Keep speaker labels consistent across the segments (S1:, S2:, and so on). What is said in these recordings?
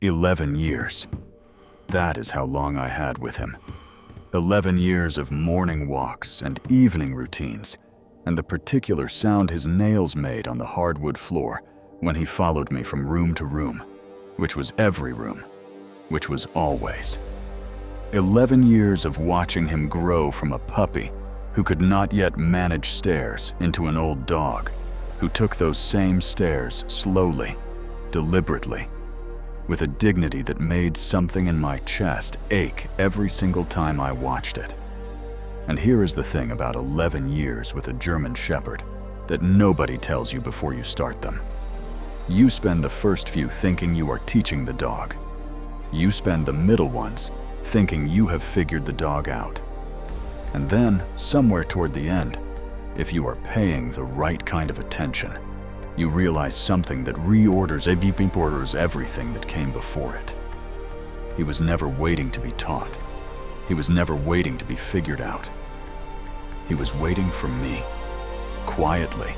S1: 11 years. That is how long I had with him. 11 years of morning walks and evening routines, and the particular sound his nails made on the hardwood floor when he followed me from room to room, which was every room, which was always. 11 years of watching him grow from a puppy who could not yet manage stairs into an old dog who took those same stairs slowly, deliberately, with a dignity that made something in my chest ache every single time I watched it. And here is the thing about 11 years with a German Shepherd that nobody tells you before you start them. You spend the first few thinking you are teaching the dog. You spend the middle ones thinking you have figured the dog out. And then, somewhere toward the end, if you are paying the right kind of attention, you realize something that reorders everything that came before it. He was never waiting to be taught. He was never waiting to be figured out. He was waiting for me, quietly,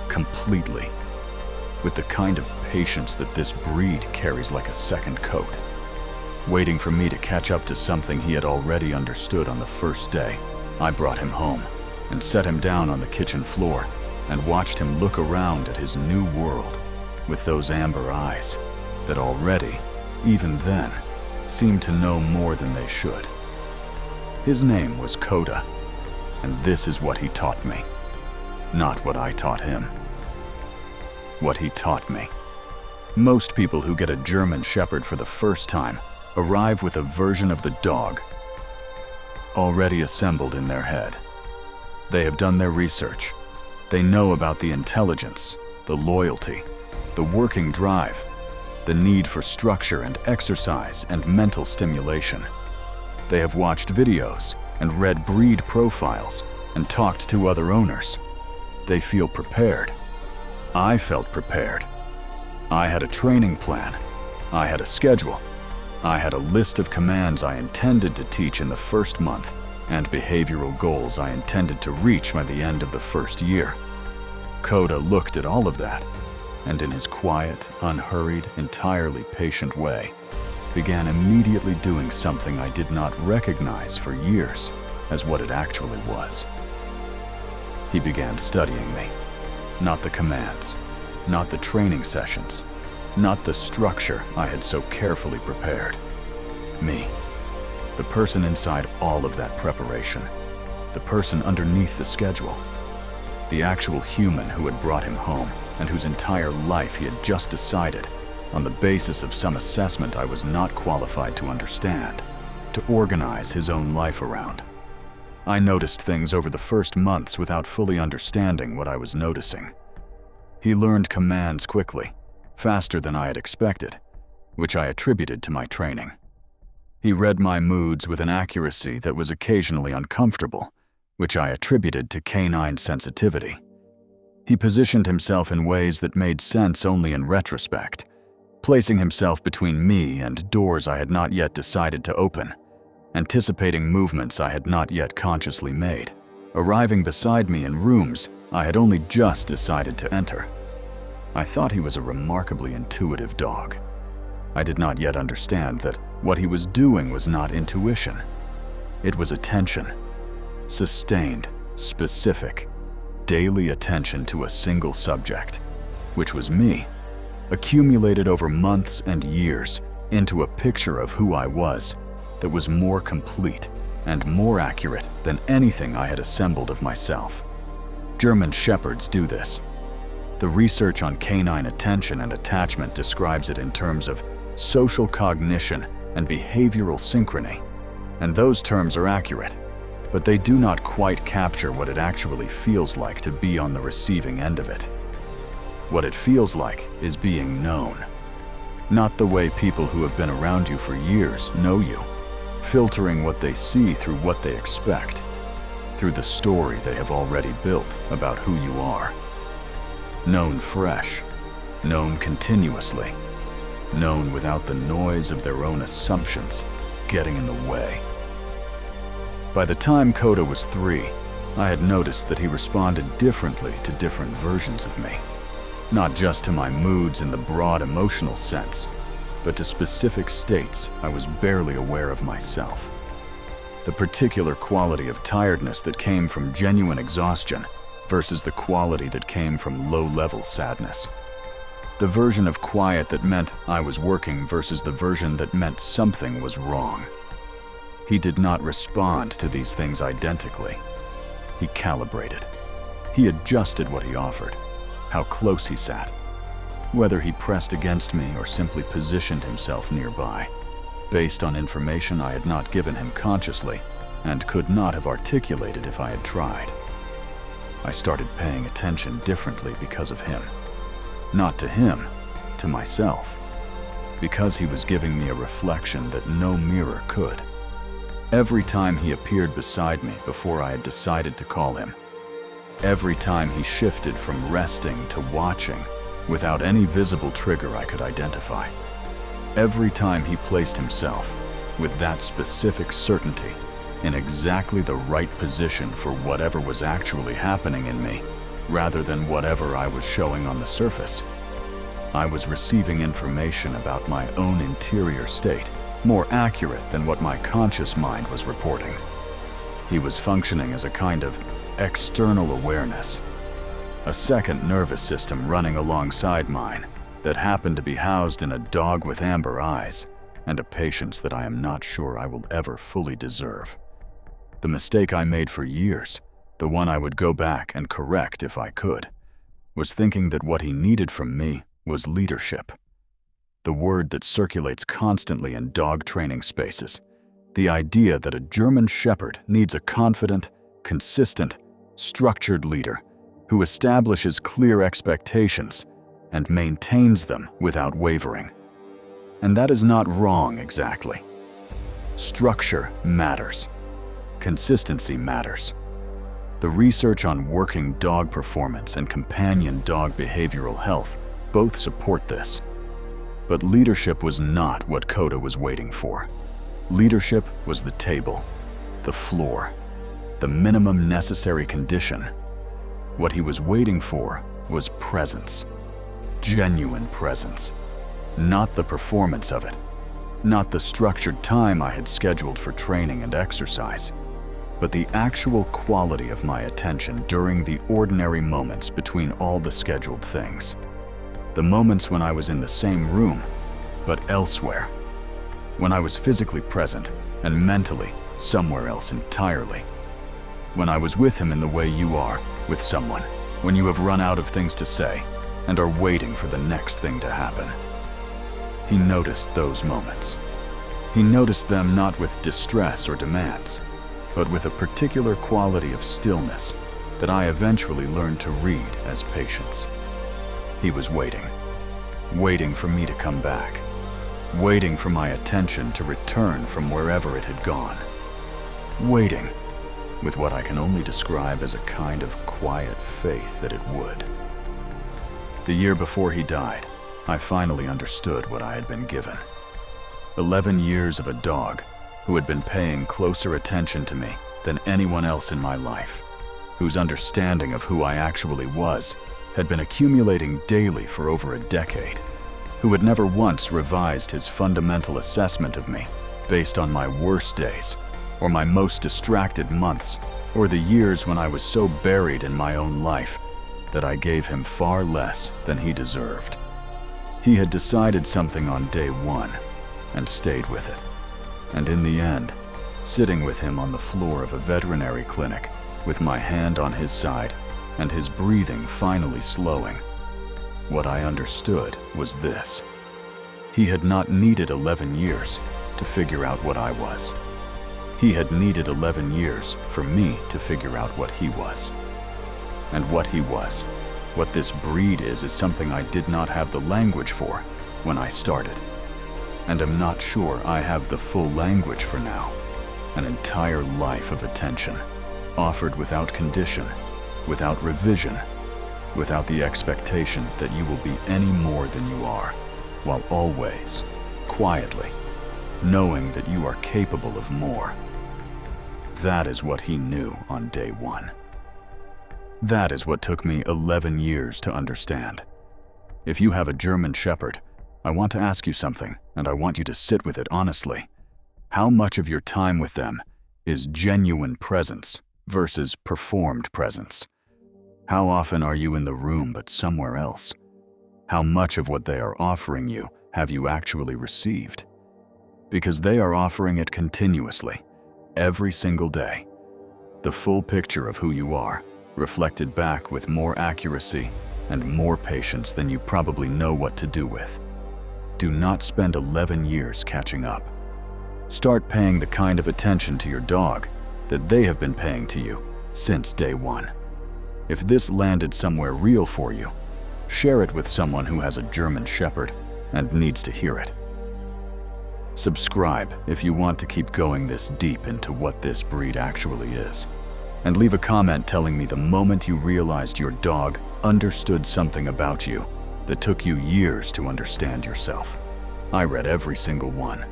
S1: completely, with the kind of patience that this breed carries like a second coat. Waiting for me to catch up to something he had already understood on the first day. I brought him home and set him down on the kitchen floor and watched him look around at his new world with those amber eyes that already, even then, seemed to know more than they should. His name was Coda, and this is what he taught me, not what I taught him. What he taught me. Most people who get a German Shepherd for the first time arrive with a version of the dog already assembled in their head. They have done their research. They know about the intelligence, the loyalty, the working drive, the need for structure and exercise and mental stimulation. They have watched videos and read breed profiles and talked to other owners. They feel prepared. I felt prepared. I had a training plan. I had a schedule. I had a list of commands I intended to teach in the first month and behavioral goals I intended to reach by the end of the first year. Coda looked at all of that, and in his quiet, unhurried, entirely patient way, began immediately doing something I did not recognize for years as what it actually was. He began studying me, not the commands, not the training sessions, not the structure I had so carefully prepared. Me, the person inside all of that preparation, the person underneath the schedule, the actual human who had brought him home and whose entire life he had just decided, on the basis of some assessment I was not qualified to understand, to organize his own life around. I noticed things over the first months without fully understanding what I was noticing. He learned commands quickly, faster than I had expected, which I attributed to my training. He read my moods with an accuracy that was occasionally uncomfortable, which I attributed to canine sensitivity. He positioned himself in ways that made sense only in retrospect, placing himself between me and doors I had not yet decided to open, anticipating movements I had not yet consciously made, arriving beside me in rooms I had only just decided to enter. I thought he was a remarkably intuitive dog. I did not yet understand that what he was doing was not intuition. It was attention. Sustained, specific, daily attention to a single subject, which was me, accumulated over months and years into a picture of who I was that was more complete and more accurate than anything I had assembled of myself. German Shepherds do this. The research on canine attention and attachment describes it in terms of social cognition and behavioral synchrony, and those terms are accurate, but they do not quite capture what it actually feels like to be on the receiving end of it. What it feels like is being known. Not the way people who have been around you for years know you, filtering what they see through what they expect, through the story they have already built about who you are. Known fresh, known continuously, known without the noise of their own assumptions getting in the way. By the time Coda was 3, I had noticed that he responded differently to different versions of me. Not just to my moods in the broad emotional sense, but to specific states I was barely aware of myself. The particular quality of tiredness that came from genuine exhaustion versus the quality that came from low-level sadness. The version of quiet that meant I was working versus the version that meant something was wrong. He did not respond to these things identically. He calibrated. He adjusted what he offered, how close he sat, whether he pressed against me or simply positioned himself nearby, based on information I had not given him consciously and could not have articulated if I had tried. I started paying attention differently because of him. Not to him, to myself, because he was giving me a reflection that no mirror could. Every time he appeared beside me before I had decided to call him, every time he shifted from resting to watching without any visible trigger I could identify, every time he placed himself with that specific certainty in exactly the right position for whatever was actually happening in me, rather than whatever I was showing on the surface, I was receiving information about my own interior state, more accurate than what my conscious mind was reporting. He was functioning as a kind of external awareness, a second nervous system running alongside mine that happened to be housed in a dog with amber eyes and a patience that I am not sure I will ever fully deserve. The mistake I made for years, the one I would go back and correct if I could, was thinking that what he needed from me was leadership. The word that circulates constantly in dog training spaces, the idea that a German Shepherd needs a confident, consistent, structured leader who establishes clear expectations and maintains them without wavering. And that is not wrong exactly. Structure matters. Consistency matters. The research on working dog performance and companion dog behavioral health both support this. But leadership was not what Coda was waiting for. Leadership was the table, the floor, the minimum necessary condition. What he was waiting for was presence, genuine presence, not the performance of it, not the structured time I had scheduled for training and exercise, but the actual quality of my attention during the ordinary moments between all the scheduled things. The moments when I was in the same room, but elsewhere. When I was physically present and mentally somewhere else entirely. When I was with him in the way you are with someone, when you have run out of things to say and are waiting for the next thing to happen. He noticed those moments. He noticed them not with distress or demands, but with a particular quality of stillness that I eventually learned to read as patience. He was waiting, waiting for me to come back, waiting for my attention to return from wherever it had gone, waiting with what I can only describe as a kind of quiet faith that it would. The year before he died, I finally understood what I had been given. 11 years of a dog who had been paying closer attention to me than anyone else in my life, whose understanding of who I actually was had been accumulating daily for over a decade, who had never once revised his fundamental assessment of me based on my worst days, or my most distracted months, or the years when I was so buried in my own life that I gave him far less than he deserved. He had decided something on day one and stayed with it. And in the end, sitting with him on the floor of a veterinary clinic with my hand on his side and his breathing finally slowing, what I understood was this. He had not needed 11 years to figure out what I was. He had needed 11 years for me to figure out what he was. And what he was, what this breed is something I did not have the language for when I started. And am not sure I have the full language for now. An entire life of attention, offered without condition, without revision, without the expectation that you will be any more than you are, while always, quietly, knowing that you are capable of more. That is what he knew on day one. That is what took me 11 years to understand. If you have a German Shepherd, I want to ask you something, and I want you to sit with it honestly. How much of your time with them is genuine presence versus performed presence? How often are you in the room but somewhere else? How much of what they are offering you have you actually received? Because they are offering it continuously, every single day. The full picture of who you are, reflected back with more accuracy and more patience than you probably know what to do with. Do not spend 11 years catching up. Start paying the kind of attention to your dog that they have been paying to you since day one. If this landed somewhere real for you, share it with someone who has a German Shepherd and needs to hear it. Subscribe if you want to keep going this deep into what this breed actually is. And leave a comment telling me the moment you realized your dog understood something about you that took you years to understand yourself. I read every single one.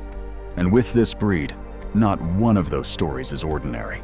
S1: And with this breed, not one of those stories is ordinary.